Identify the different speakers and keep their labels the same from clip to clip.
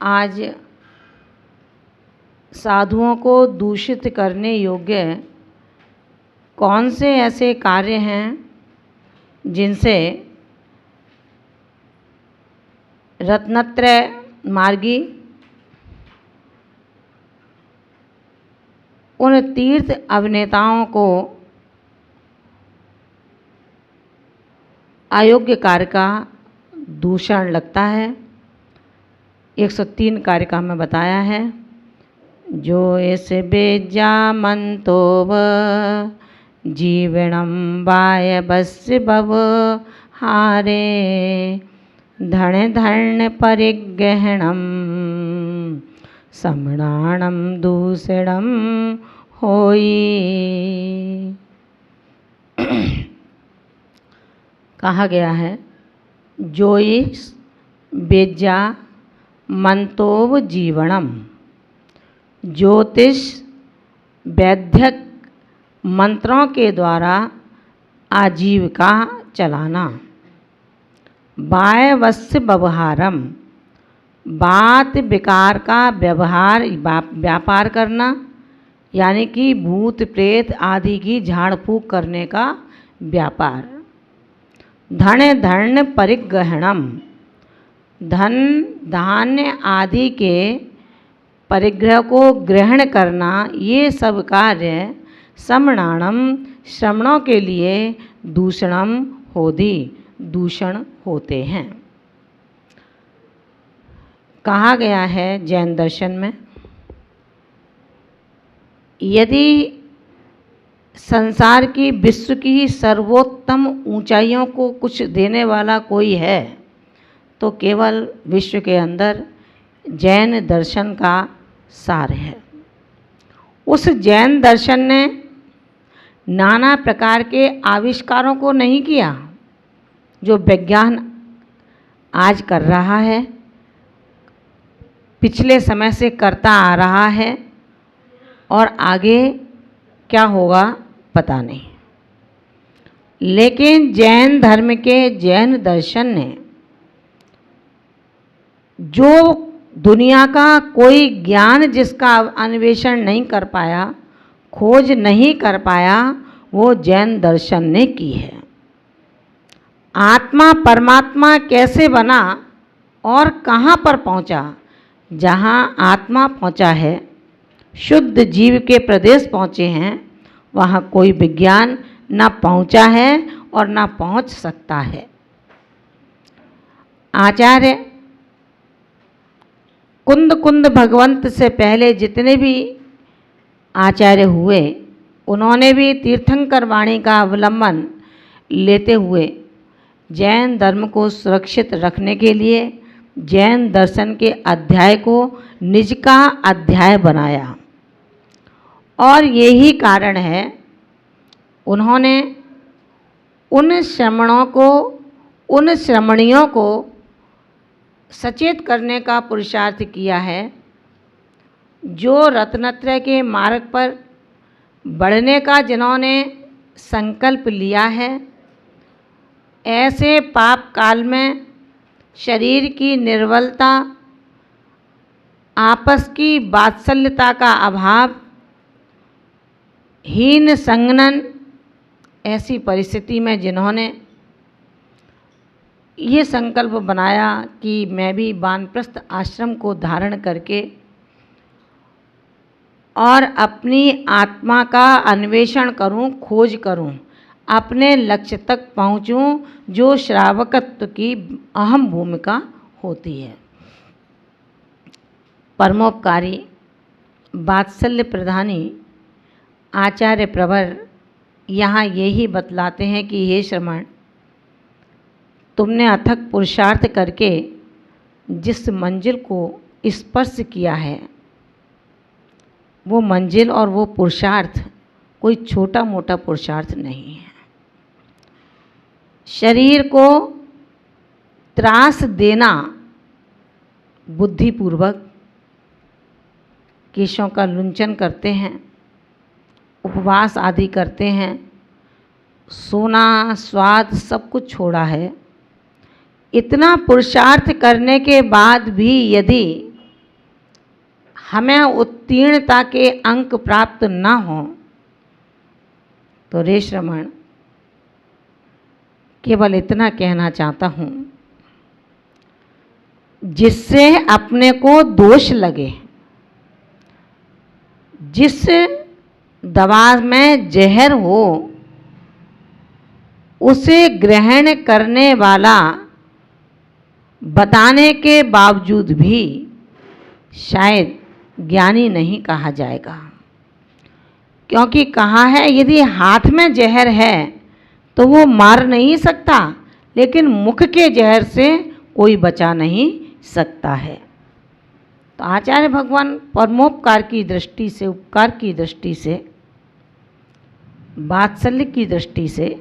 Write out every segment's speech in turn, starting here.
Speaker 1: आज साधुओं को दूषित करने योग्य कौन से ऐसे कार्य हैं जिनसे रत्नत्रय मार्गी उन तीर्थ अभिनेताओं को अयोग्य कार्य का दूषण लगता है। 103 कार्य का में बताया है। जो इस बेजा मंतोव जीवनम वाय बस्य बव हारे धन धर्ण परिगहणम समणाणम दूषणम होई। कहा गया है जो इस बेजा मंतोव जीवनम, ज्योतिष वैद्यक मंत्रों के द्वारा आजीविका चलाना, वायवस्य व्यवहारम, बात विकार का व्यवहार व्यापार करना, यानी कि भूत प्रेत आदि की झाड़ फूँक करने का व्यापार, धन धर्ण परिग्रहणम, धन धान्य आदि के परिग्रह को ग्रहण करना, ये सब कार्य समणाणम श्रमणों के लिए दूषणम होदी दूषण होते हैं। कहा गया है जैन दर्शन में, यदि संसार की विश्व की सर्वोत्तम ऊंचाइयों को कुछ देने वाला कोई है तो केवल विश्व के अंदर जैन दर्शन का सार है। उस जैन दर्शन ने नाना प्रकार के आविष्कारों को नहीं किया जो विज्ञान आज कर रहा है, पिछले समय से करता आ रहा है और आगे क्या होगा पता नहीं। लेकिन जैन धर्म के जैन दर्शन ने जो दुनिया का कोई ज्ञान जिसका अन्वेषण नहीं कर पाया, खोज नहीं कर पाया, वो जैन दर्शन ने की है। आत्मा परमात्मा कैसे बना और कहाँ पर पहुँचा? जहाँ आत्मा पहुँचा है, शुद्ध जीव के प्रदेश पहुँचे हैं, वहाँ कोई विज्ञान ना पहुँचा है और ना पहुँच सकता है। आचार्य कुंद कुंद भगवंत से पहले जितने भी आचार्य हुए, उन्होंने भी तीर्थंकर वाणी का अवलंबन लेते हुए जैन धर्म को सुरक्षित रखने के लिए जैन दर्शन के अध्याय को निज का अध्याय बनाया। और यही कारण है उन्होंने उन श्रमणों को, उन श्रमणियों को सचेत करने का पुरुषार्थ किया है जो रत्नत्रय के मार्ग पर बढ़ने का जिन्होंने संकल्प लिया है। ऐसे पाप काल में शरीर की निर्बलता, आपस की वात्सल्यता का अभाव, हीन संगनन, ऐसी परिस्थिति में जिन्होंने ये संकल्प बनाया कि मैं भी वानप्रस्थ आश्रम को धारण करके और अपनी आत्मा का अन्वेषण करूं, खोज करूं, अपने लक्ष्य तक पहुंचूं, जो श्रावकत्व की अहम भूमिका होती है। परमोपकारी वात्सल्य प्रधानी आचार्य प्रवर यहाँ यही बतलाते हैं कि हे श्रमण, तुमने अथक पुरुषार्थ करके जिस मंजिल को स्पर्श किया है, वो मंजिल और वो पुरुषार्थ कोई छोटा मोटा पुरुषार्थ नहीं है। शरीर को त्रास देना बुद्धिपूर्वक, केशों का लुंचन करते हैं, उपवास आदि करते हैं, सोना स्वाद सब कुछ छोड़ा है। इतना पुरुषार्थ करने के बाद भी यदि हमें उत्तीर्णता के अंक प्राप्त न हों, तो रे श्रवण केवल इतना कहना चाहता हूँ, जिससे अपने को दोष लगे, जिस दवा में जहर हो, उसे ग्रहण करने वाला बताने के बावजूद भी शायद ज्ञानी नहीं कहा जाएगा। क्योंकि कहा है यदि हाथ में जहर है तो वो मार नहीं सकता, लेकिन मुख के जहर से कोई बचा नहीं सकता है। तो आचार्य भगवान परमोपकार की दृष्टि से, उपकार की दृष्टि से, वात्सल्य की दृष्टि से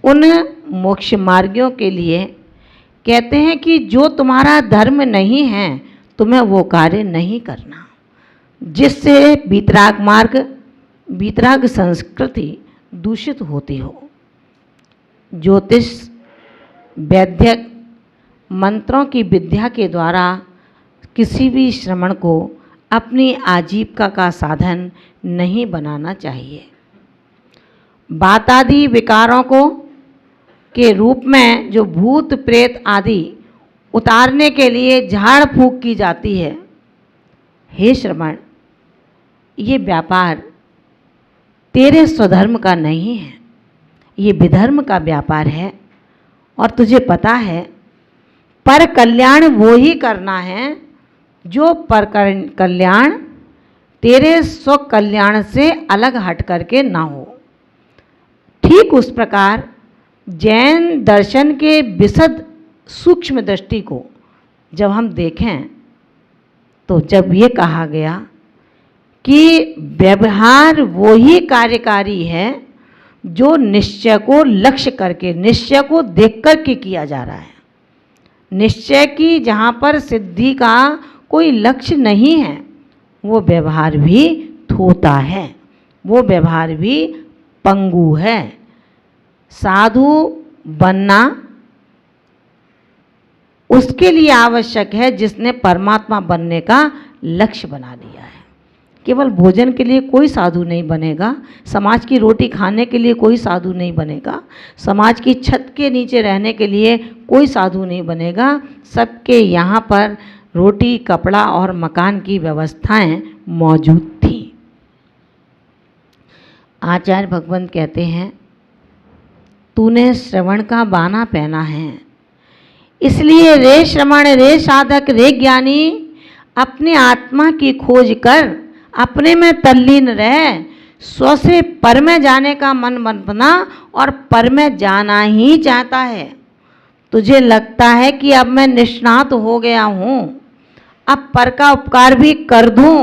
Speaker 1: उन मोक्ष मार्गियों के लिए कहते हैं कि जो तुम्हारा धर्म नहीं है तुम्हें वो कार्य नहीं करना, जिससे वीतराग मार्ग, वीतराग संस्कृति दूषित होती हो। ज्योतिष, वैद्यक, मंत्रों की विद्या के द्वारा किसी भी श्रमण को अपनी आजीविका का साधन नहीं बनाना चाहिए। वातादि विकारों को के रूप में जो भूत प्रेत आदि उतारने के लिए झाड़ फूंक की जाती है, हे श्रमण, ये व्यापार तेरे स्वधर्म का नहीं है, ये विधर्म का व्यापार है। और तुझे पता है पर कल्याण वो ही करना है जो पर कल्याण तेरे स्व कल्याण से अलग हट करके ना हो। ठीक उस प्रकार जैन दर्शन के विशद सूक्ष्म दृष्टि को जब हम देखें तो जब ये कहा गया कि व्यवहार वो ही कार्यकारी है जो निश्चय को लक्ष्य करके, निश्चय को देख कर के किया जा रहा है। निश्चय की जहाँ पर सिद्धि का कोई लक्ष्य नहीं है, वो व्यवहार भी थोथा है, वो व्यवहार भी पंगु है। साधु बनना उसके लिए आवश्यक है जिसने परमात्मा बनने का लक्ष्य बना लिया है। केवल भोजन के लिए कोई साधु नहीं बनेगा, समाज की रोटी खाने के लिए कोई साधु नहीं बनेगा, समाज की छत के नीचे रहने के लिए कोई साधु नहीं बनेगा। सबके यहाँ पर रोटी, कपड़ा और मकान की व्यवस्थाएं मौजूद थी। आचार्य भगवंत कहते हैं, तूने श्रवण का बाना पहना है, इसलिए रे श्रवण, रे साधक, रे ज्ञानी, अपने आत्मा की खोज कर अपने में तल्लीन रह। स्व से पर में जाने का मन मत बना और पर में जाना ही चाहता है। तुझे लगता है कि अब मैं निष्णात हो गया हूँ, अब पर का उपकार भी कर दूँ,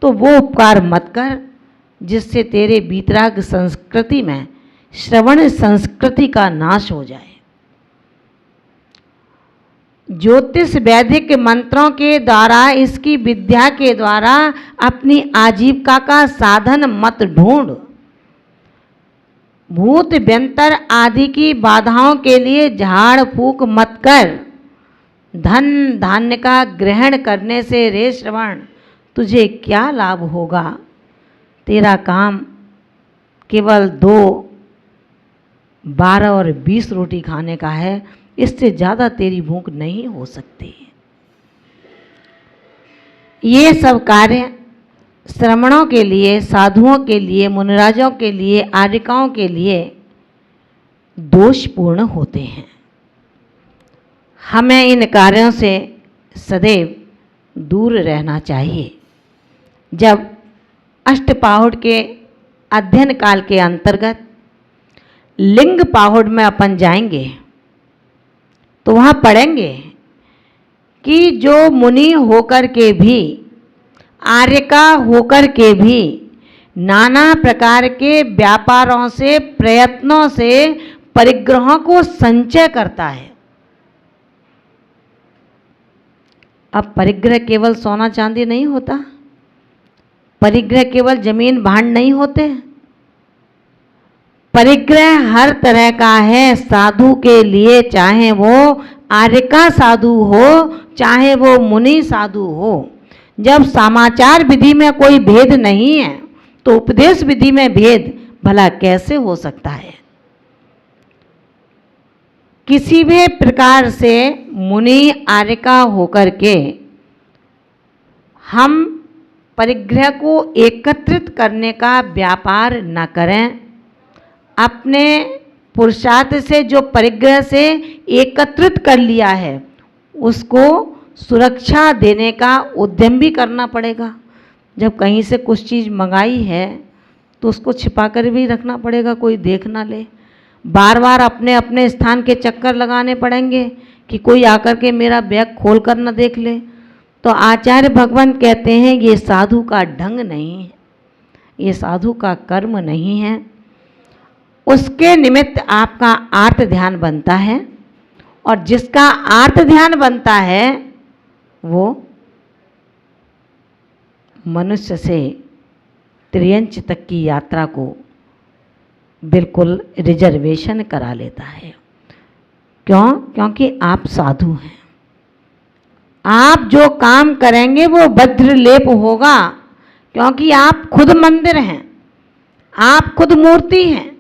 Speaker 1: तो वो उपकार मत कर जिससे तेरे वीतराग संस्कृति में श्रवण संस्कृति का नाश हो जाए। ज्योतिष वैदिक मंत्रों के द्वारा, इसकी विद्या के द्वारा अपनी आजीविका का साधन मत ढूंढ। भूत व्यंतर आदि की बाधाओं के लिए झाड़ फूक मत कर। धन धान्य का ग्रहण करने से रे श्रवण तुझे क्या लाभ होगा? तेरा काम केवल 2, 12 और 20 रोटी खाने का है, इससे ज़्यादा तेरी भूख नहीं हो सकती। ये सब कार्य श्रमणों के लिए, साधुओं के लिए, मुनिराजों के लिए, आर्यिकाओं के लिए दोषपूर्ण होते हैं। हमें इन कार्यों से सदैव दूर रहना चाहिए। जब अष्टपाहुड़ के अध्ययन काल के अंतर्गत लिंग पाहुड़ में अपन जाएंगे तो वहाँ पढ़ेंगे कि जो मुनि होकर के भी, आर्यिका होकर के भी नाना प्रकार के व्यापारों से, प्रयत्नों से परिग्रहों को संचय करता है। अब परिग्रह केवल सोना चांदी नहीं होता, परिग्रह केवल जमीन भांड नहीं होते, परिग्रह हर तरह का है साधु के लिए, चाहे वो आर्य का साधु हो, चाहे वो मुनि साधु हो। जब समाचार विधि में कोई भेद नहीं है तो उपदेश विधि में भेद भला कैसे हो सकता है। किसी भी प्रकार से मुनि आर्य का होकर के हम परिग्रह को एकत्रित करने का व्यापार न करें। अपने पुरुषार्थ से जो परिग्रह से एकत्रित कर लिया है उसको सुरक्षा देने का उद्यम भी करना पड़ेगा। जब कहीं से कुछ चीज़ मंगाई है तो उसको छिपा कर भी रखना पड़ेगा, कोई देख ना ले। बार बार अपने अपने स्थान के चक्कर लगाने पड़ेंगे कि कोई आकर के मेरा बैग खोल कर न देख ले। तो आचार्य भगवान कहते हैं ये साधु का ढंग नहीं है, ये साधु का कर्म नहीं है। उसके निमित्त आपका आर्त ध्यान बनता है, और जिसका आर्त ध्यान बनता है वो मनुष्य से त्रियंच तक की यात्रा को बिल्कुल रिजर्वेशन करा लेता है। क्यों? क्योंकि आप साधु हैं। आप जो काम करेंगे वो वज्रलेप होगा, क्योंकि आप खुद मंदिर हैं, आप खुद मूर्ति हैं,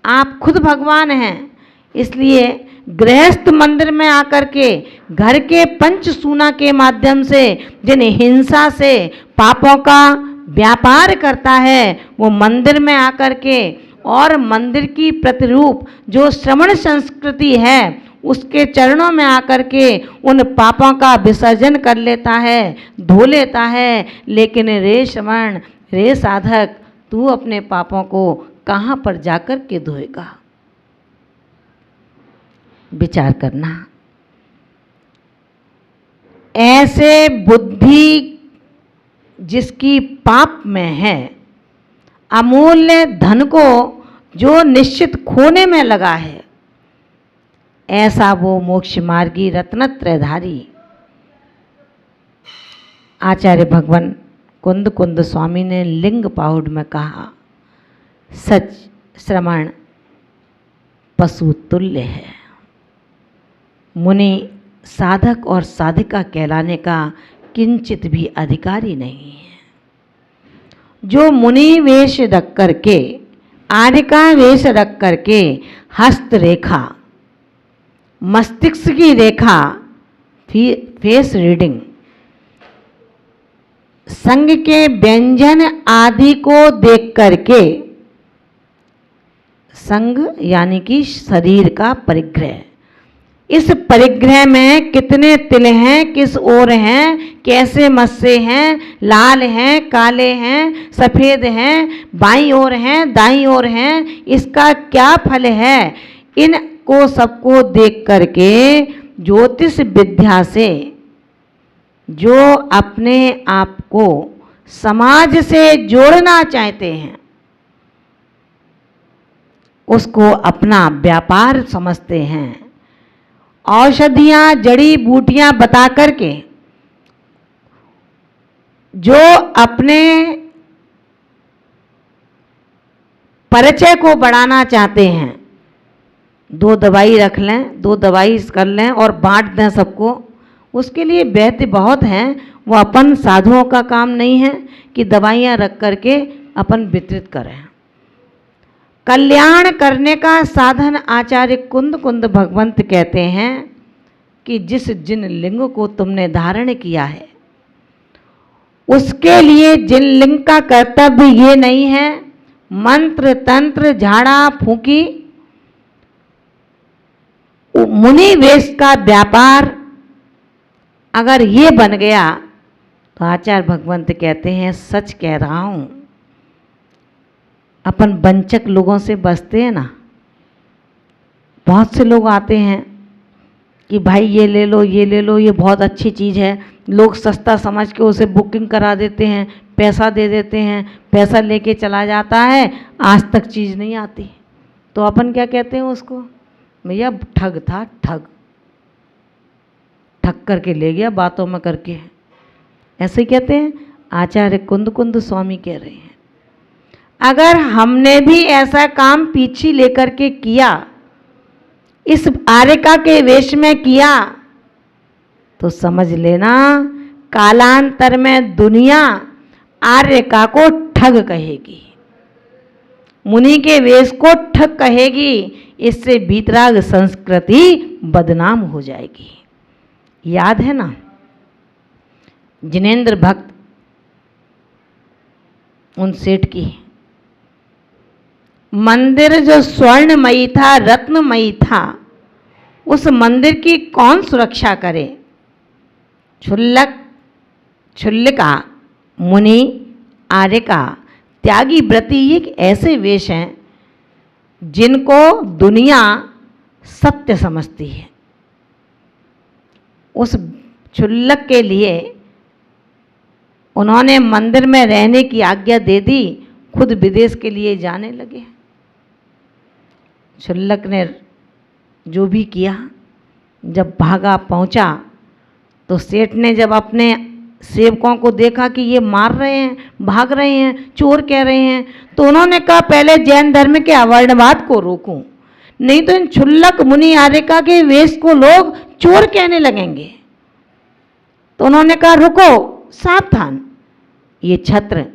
Speaker 1: आप खुद भगवान हैं। इसलिए गृहस्थ मंदिर में आकर के घर के पंचसूना के माध्यम से जिन हिंसा से पापों का व्यापार करता है वो मंदिर में आकर के और मंदिर की प्रतिरूप जो श्रवण संस्कृति है उसके चरणों में आकर के उन पापों का विसर्जन कर लेता है, धो लेता है। लेकिन रे श्रवण, रे साधक, तू अपने पापों को कहाँ पर जाकर के धोएगा? विचार करना। ऐसे बुद्धि जिसकी पाप में है, अमूल्य धन को जो निश्चित खोने में लगा है, ऐसा वो मोक्ष मार्गी रत्नत्रयधारी आचार्य भगवान कुंद कुंद स्वामी ने लिंग पाहुड़ में कहा, सच श्रवण पशु तुल्य है। मुनि साधक और साधिका कहलाने का किंचित भी अधिकारी नहीं है। जो मुनि वेश रख करके, आर्य का वेश रख करके हस्त रेखा, मस्तिष्क की रेखा, फेस रीडिंग, संग के व्यंजन आदि को देख करके, संग यानी कि शरीर का परिग्रह, इस परिग्रह में कितने तिल हैं, किस ओर हैं, कैसे मस्से हैं, लाल हैं, काले हैं, सफ़ेद हैं, बाईं ओर हैं, दाईं ओर हैं, इसका क्या फल है, इनको सबको देख करके ज्योतिष विद्या से जो अपने आप को समाज से जोड़ना चाहते हैं उसको अपना व्यापार समझते हैं। औषधियाँ, जड़ी बूटियाँ बता करके जो अपने परिचय को बढ़ाना चाहते हैं, दो दवाई रख लें, दो दवाई कर लें और बांट दें सबको, उसके लिए वैद्य बहुत हैं। वो अपन साधुओं का काम नहीं है कि दवाइयाँ रख करके अपन वितरित करें। कल्याण करने का साधन आचार्य कुंद कुंद भगवंत कहते हैं कि जिस जिन लिंग को तुमने धारण किया है उसके लिए जिन लिंग का कर्तव्य ये नहीं है मंत्र तंत्र झाड़ा फूंकी मुनि वेश का व्यापार अगर ये बन गया तो आचार्य भगवंत कहते हैं सच कह रहा हूँ, अपन वंचक लोगों से बचते हैं ना। बहुत से लोग आते हैं कि भाई ये ले लो, ये ले लो, ये बहुत अच्छी चीज़ है। लोग सस्ता समझ के उसे बुकिंग करा देते हैं, पैसा दे देते हैं, पैसा लेके चला जाता है, आज तक चीज़ नहीं आती। तो अपन क्या कहते हैं उसको, भैया ठग था, ठग ठग करके ले गया बातों में करके, ऐसे ही कहते हैं। आचार्य कुंद कुंद स्वामी कह रहे हैं अगर हमने भी ऐसा काम पीछे लेकर के किया, इस आर्यका के वेश में किया, तो समझ लेना कालांतर में दुनिया आर्यका को ठग कहेगी, मुनि के वेश को ठग कहेगी। इससे वीतराग संस्कृति बदनाम हो जाएगी। याद है ना, जिनेंद्र भक्त उन सेठ की मंदिर जो स्वर्णमयी था, रत्नमयी था, उस मंदिर की कौन सुरक्षा करे? क्षुल्लका, मुनि, आर्यका, त्यागी, व्रती, ये एक ऐसे वेश हैं जिनको दुनिया सत्य समझती है। उस क्षुल्लक के लिए उन्होंने मंदिर में रहने की आज्ञा दे दी, खुद विदेश के लिए जाने लगे। क्षुल्लक ने जो भी किया, जब भागा पहुंचा तो सेठ ने जब अपने सेवकों को देखा कि ये मार रहे हैं, भाग रहे हैं, चोर कह रहे हैं, तो उन्होंने कहा पहले जैन धर्म के अवर्णवाद को रोकूं, नहीं तो इन क्षुल्लक मुनि आर्यका के वेश को लोग चोर कहने लगेंगे। तो उन्होंने कहा रुको, सावधान, ये छत्र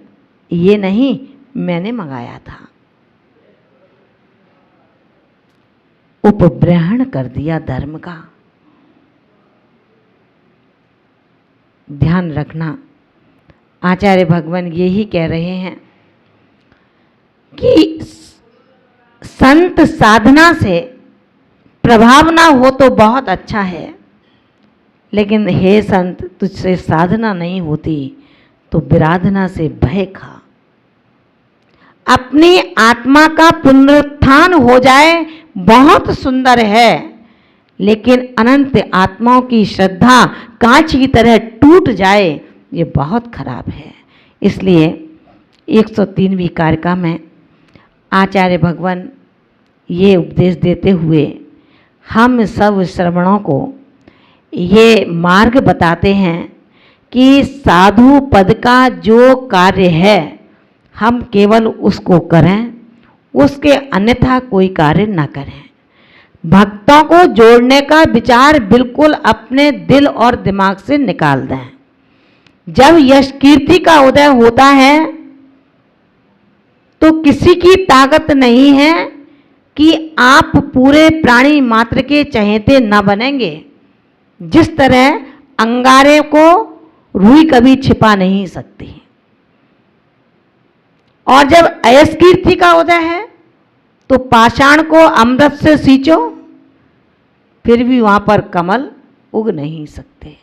Speaker 1: ये नहीं, मैंने मंगाया था। उपग्रहण कर दिया धर्म का। ध्यान रखना, आचार्य भगवान यही कह रहे हैं कि संत साधना से प्रभाव ना हो तो बहुत अच्छा है, लेकिन हे संत, तुझसे साधना नहीं होती तो विराधना से भय खा। अपनी आत्मा का पुनरुत्थान हो जाए बहुत सुंदर है, लेकिन अनंत आत्माओं की श्रद्धा कांच की तरह टूट जाए, ये बहुत खराब है। इसलिए 103वीं कारिका में आचार्य भगवान ये उपदेश देते हुए हम सब श्रवणों को ये मार्ग बताते हैं कि साधु पद का जो कार्य है हम केवल उसको करें, उसके अन्यथा कोई कार्य न करें। भक्तों को जोड़ने का विचार बिल्कुल अपने दिल और दिमाग से निकाल दें। जब यश कीर्ति का उदय होता है तो किसी की ताकत नहीं है कि आप पूरे प्राणी मात्र के चहेते न बनेंगे। जिस तरह अंगारे को रुई कभी छिपा नहीं सकती, और जब अयस कीर्ति का उदय है तो पाषाण को अमृत से सींचो, फिर भी वहां पर कमल उग नहीं सकते।